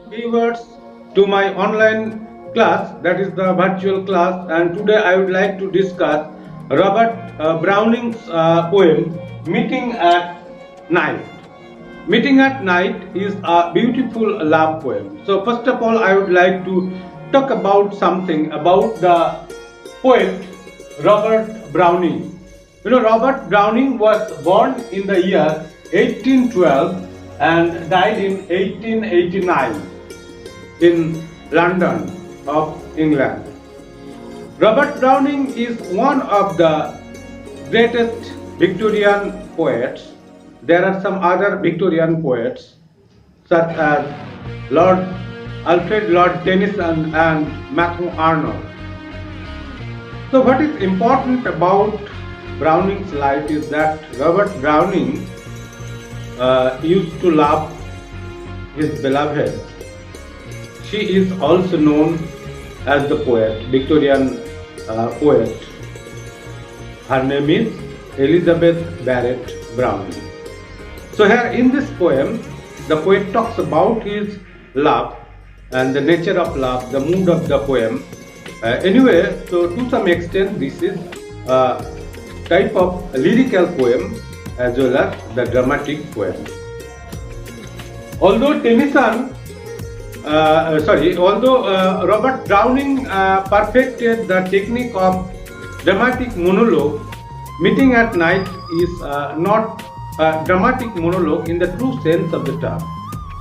viewers to my online class, that is the virtual class, and today I would like to discuss Robert Browning's poem Meeting at Night. Meeting at Night is a beautiful love poem. So first of all, I would like to talk about something about the poet Robert Browning. Robert Browning was born in the year 1812 and died in 1889 in London of England. Robert Browning is one of the greatest Victorian poets. There are some other Victorian poets such as Alfred Lord Tennyson and Matthew Arnold. So what is important about Browning's life is that Robert Browning used to love his beloved. She is also known as the poet, Victorian poet. Her name is Elizabeth Barrett Browning. So here in this poem, the poet talks about his love and the nature of love, the mood of the poem. Anyway, so to some extent this is a type of lyrical poem as well as the dramatic poem. Although Robert Browning perfected the technique of dramatic monologue, Meeting at Night is not a dramatic monologue in the true sense of the term.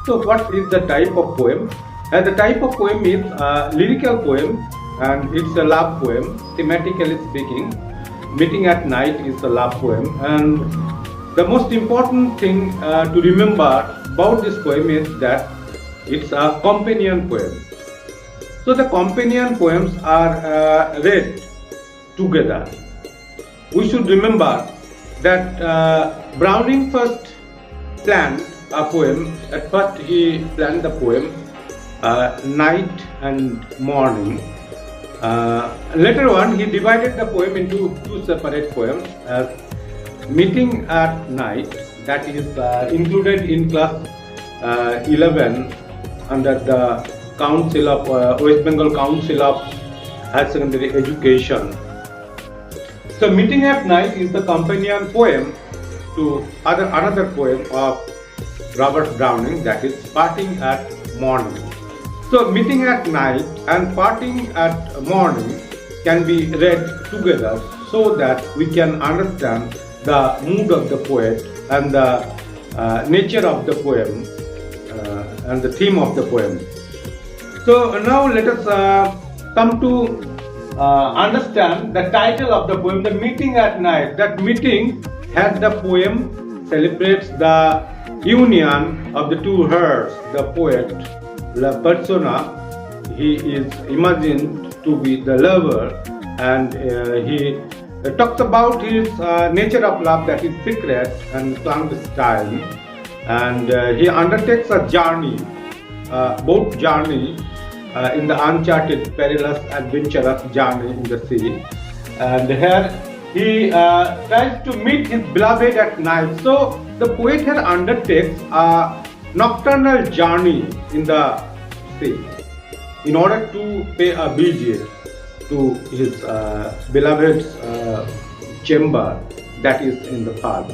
So what is the type of poem? The type of poem is a lyrical poem and it's a love poem, thematically speaking. Meeting at Night is a love poem, and the most important thing to remember about this poem is that it's a companion poem. So the companion poems are read together. We should remember that Browning first planned a poem. At first he planned the poem night and morning. Later on he divided the poem into two separate poems as Meeting at Night, that is included in class 11 under the Council of West Bengal Council of Higher Secondary Education. So Meeting at Night is the companion poem to another poem of Robert Browning, that is Parting at Morning. So Meeting at Night and Parting at Morning can be read together so that we can understand the mood of the poet and the nature of the poem and the theme of the poem. So now let us come to understand the title of the poem, the Meeting at Night. That meeting as the poem celebrates the union of the two hearts. The poet, la persona, he is imagined to be the lover, and he talks about his nature of love, that is secret and clandestine, and he undertakes a journey, boat journey in the uncharted, perilous, adventurous journey in the sea. And here he tries to meet his beloved at night. So the poet here undertakes a nocturnal journey in the sea in order to pay a visit to his beloved's chamber, that is in the farm.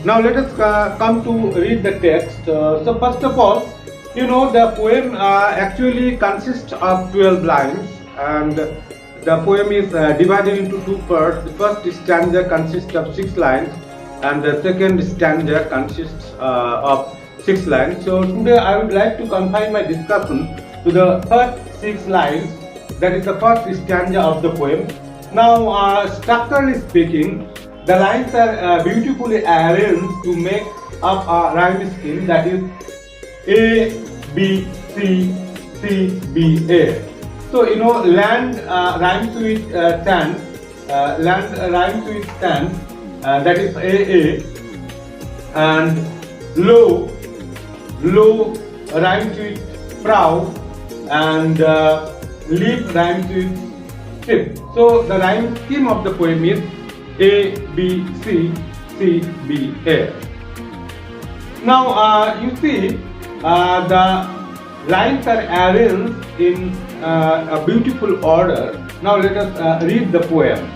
Now let us come to read the text. So first of all, the poem actually consists of 12 lines, and the poem is divided into two parts. The first stanza consists of 6 lines and the second stanza consists of 6 lines. So today I would like to confine my discussion to the first 6 lines, that is the first stanza of the poem. Now structurally speaking, the lines are beautifully arranged to make up a rhyme scheme, that is A, B, C, C, B, A. So land rhymes with sand, land rhymes with sand, that is A, and low rhymes with prow, and leaf rhymes with ship. So the rhyme scheme of the poem is A, B, C, C, B, A. Now you see the lines are arranged in a beautiful order. Now let us read the poem.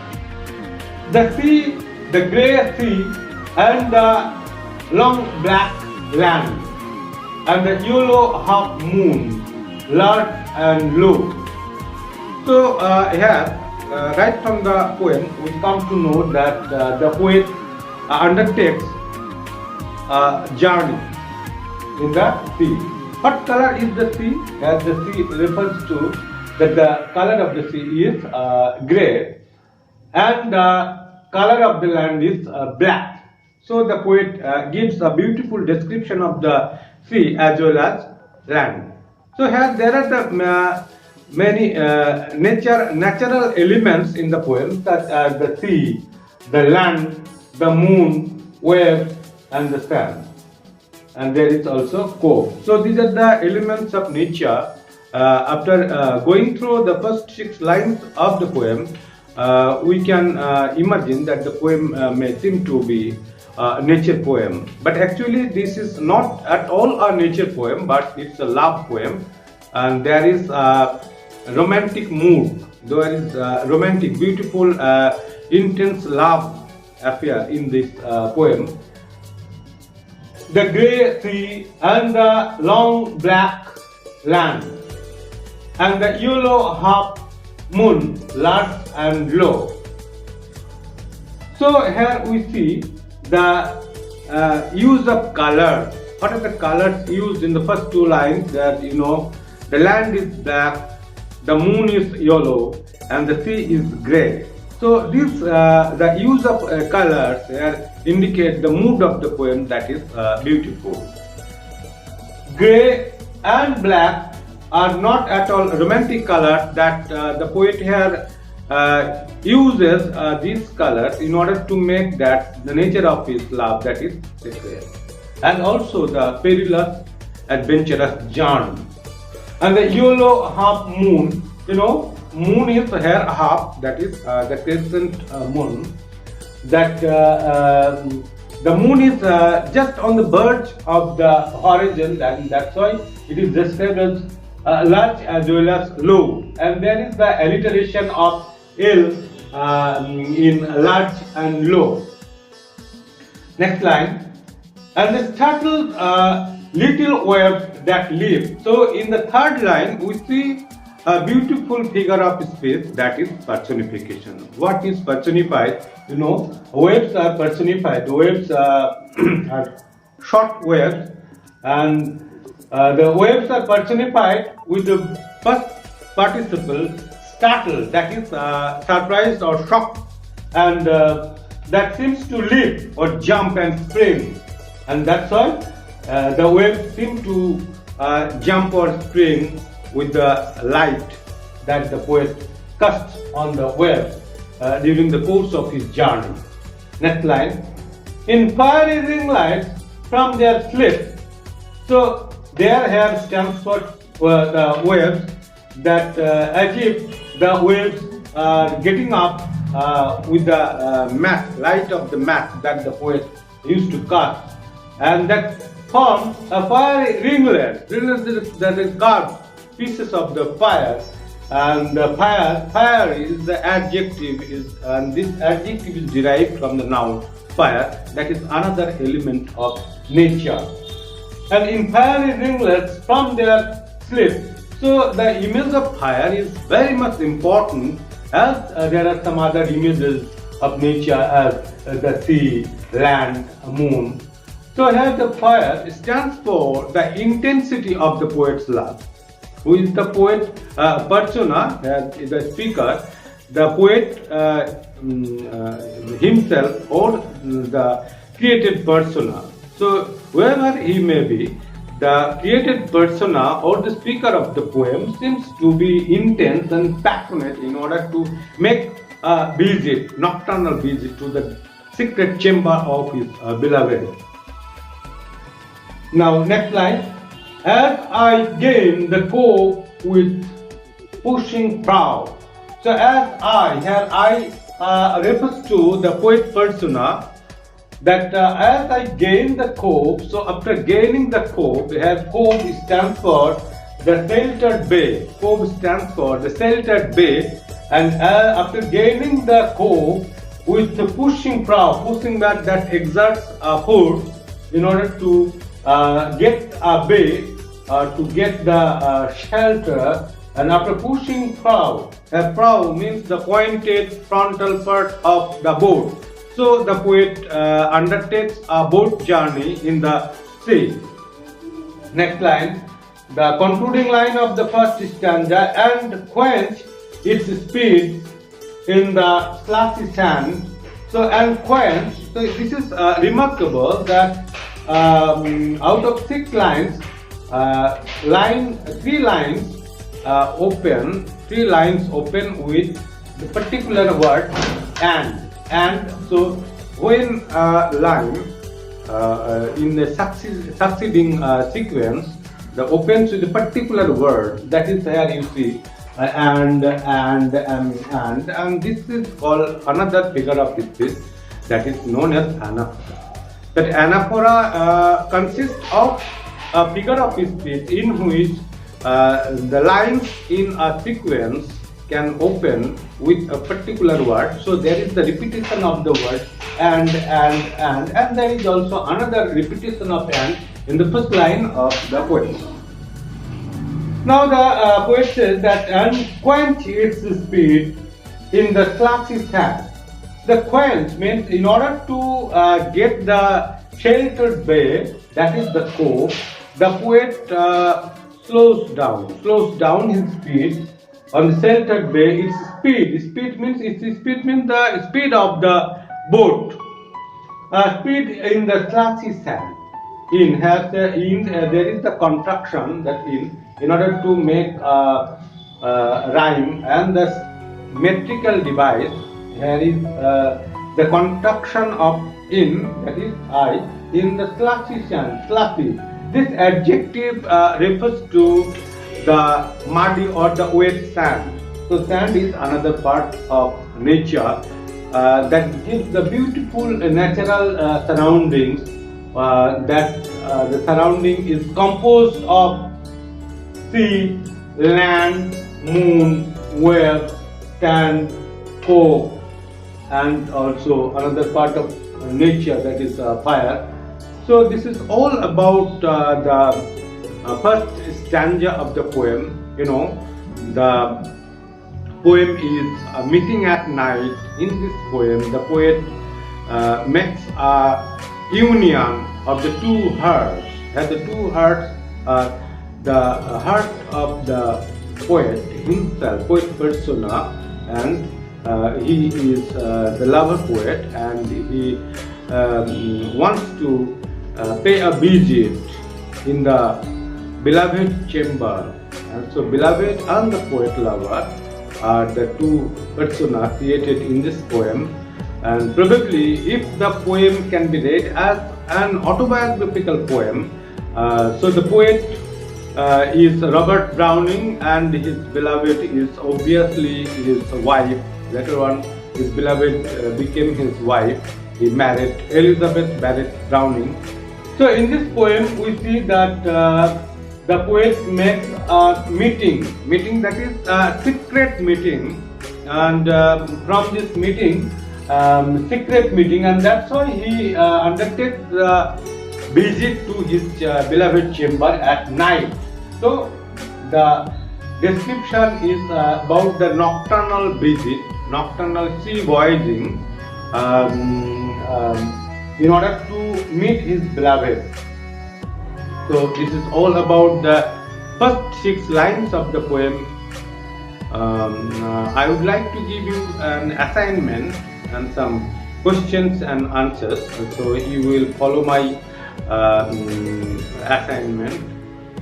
The sea, the grey sea, and the long black land, and the yellow half moon, large and low. So here, right from the poem, we come to know that the poet undertakes a journey in the sea. What color is the sea? As the sea refers to that the color of the sea is grey, and the color of the land is black. So the poet gives a beautiful description of the sea as well as land. So here there are the many natural elements in the poem, such as the sea, the land, the moon, waves, and the sand. And there is also cove. So these are the elements of nature. After going through the first 6 lines of the poem, we can imagine that the poem may seem to be a nature poem. But actually this is not at all a nature poem, but it's a love poem. And there is a romantic mood. There is romantic, beautiful, intense love affair in this poem. The grey sea and the long black land, and the yellow half moon, large and low. So here we see the use of color. What are the colors used in the first 2 lines? That the land is black, the moon is yellow, and the sea is grey. So this the use of colors indicate the mood of the poem, that is beautiful. Grey and black are not at all romantic colors. That the poet here uses these colors in order to make that the nature of his love, that is sacred, and also the perilous, adventurous journey. And the yellow half moon, moon is here half, that is the crescent moon. That the moon is just on the verge of the horizon, and that's why it is described as large as well as low. And there is the alliteration of L in large and low. Next line. And the startled little waves that live. So in the 3rd line we see a beautiful figure of speech, that is personification. What is personified? Waves are personified. Waves are short waves, and the waves are personified with the first participle startled, that is surprised or shocked, and that seems to leap or jump and spring, and that's why the waves seem to jump or spring with the light that the poet casts on the waves during the course of his journey. Next line. In fiery ring lights from their slips. So their hair stands for the waves, that as if the waves are getting up with the mat, light of the mat that the poet used to cast, and that forms a fiery ringlet. Ringlet, that is carved pieces of the fire, and the fire is the adjective, and this adjective is derived from the noun fire, that is another element of nature. And in fiery ringlets from their slips. So the image of fire is very much important, as there are some other images of nature as the sea, land, moon. So here the fire stands for the intensity of the poet's love. Who is the poet persona, the speaker, the poet himself, or the created persona. So whoever he may be, the created persona or the speaker of the poem seems to be intense and passionate in order to make a visit, nocturnal visit to the secret chamber of his beloved. Now next line. As I gain the cove with pushing prow. So as I refers to the poet persona, that as I gain the cove. So after gaining the cove, here cove stands for the sheltered bay. Cove stands for the sheltered bay, and after gaining the cove with the pushing prow, pushing that exerts force in order to get a bay, to get the shelter, and after pushing prow, a prow means the pointed frontal part of the boat. So the poet undertakes a boat journey in the sea. Next line, the concluding line of the first stanza, and quench its speed in the slushy sand. So and quench. So this is remarkable that out of 6 lines, 3 lines open with the particular word and. So when a line in the succeeding sequence, the opens with a particular word, that is here you see and this is called another figure of speech, that is known as anaphora. That anaphora consists of a figure of speech in which the lines in a sequence can open with a particular word. So there is the repetition of the word and there is also another repetition of and in the first line of the poem. Now the poet says that and quench its speed in the slushy sand. The quench means in order to get the sheltered bay, that is the cove, the poet slows down his speed on the sheltered bay. Its speed means the speed of the boat. Speed in the slushy sand. There is the contraction that in order to make a rhyme, and the metrical device here is the contraction of in, that is I, in the slushy sand. Slushy. This adjective refers to the muddy or the wet sand. So sand is another part of nature that gives the beautiful natural surroundings. That the surrounding is composed of sea, land, moon, wave, sand, cove, and also another part of nature, that is fire. So this is all about the first stanza of the poem. You know, the poem is meeting at night. In this poem, the poet makes a union of the two hearts. And the two hearts are the heart of the poet himself, poet persona, and he is the lover poet, and he wants to pay a visit in the beloved chamber. And so beloved and the poet lover are the two persona created in this poem. And probably if the poem can be read as an autobiographical poem, so the poet is Robert Browning, and his beloved is obviously his wife. Later on, his beloved became his wife. He married Elizabeth Barrett Browning. So in this poem, we see that the poet makes a meeting that is a secret meeting, and from this meeting, secret meeting, and that's why he undertakes the visit to his beloved chamber at night. So the description is about the nocturnal visit, nocturnal sea voyaging in order to meet his beloved. So this is all about the first 6 lines of the poem. I would like to give you an assignment and some questions and answers. So you will follow my assignment.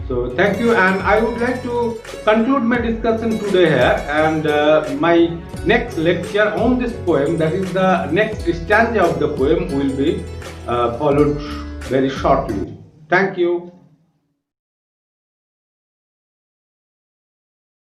So thank you, and I would like to conclude my discussion today here, and my next lecture on this poem, that is the next stanza of the poem, will be followed very shortly. Thank you.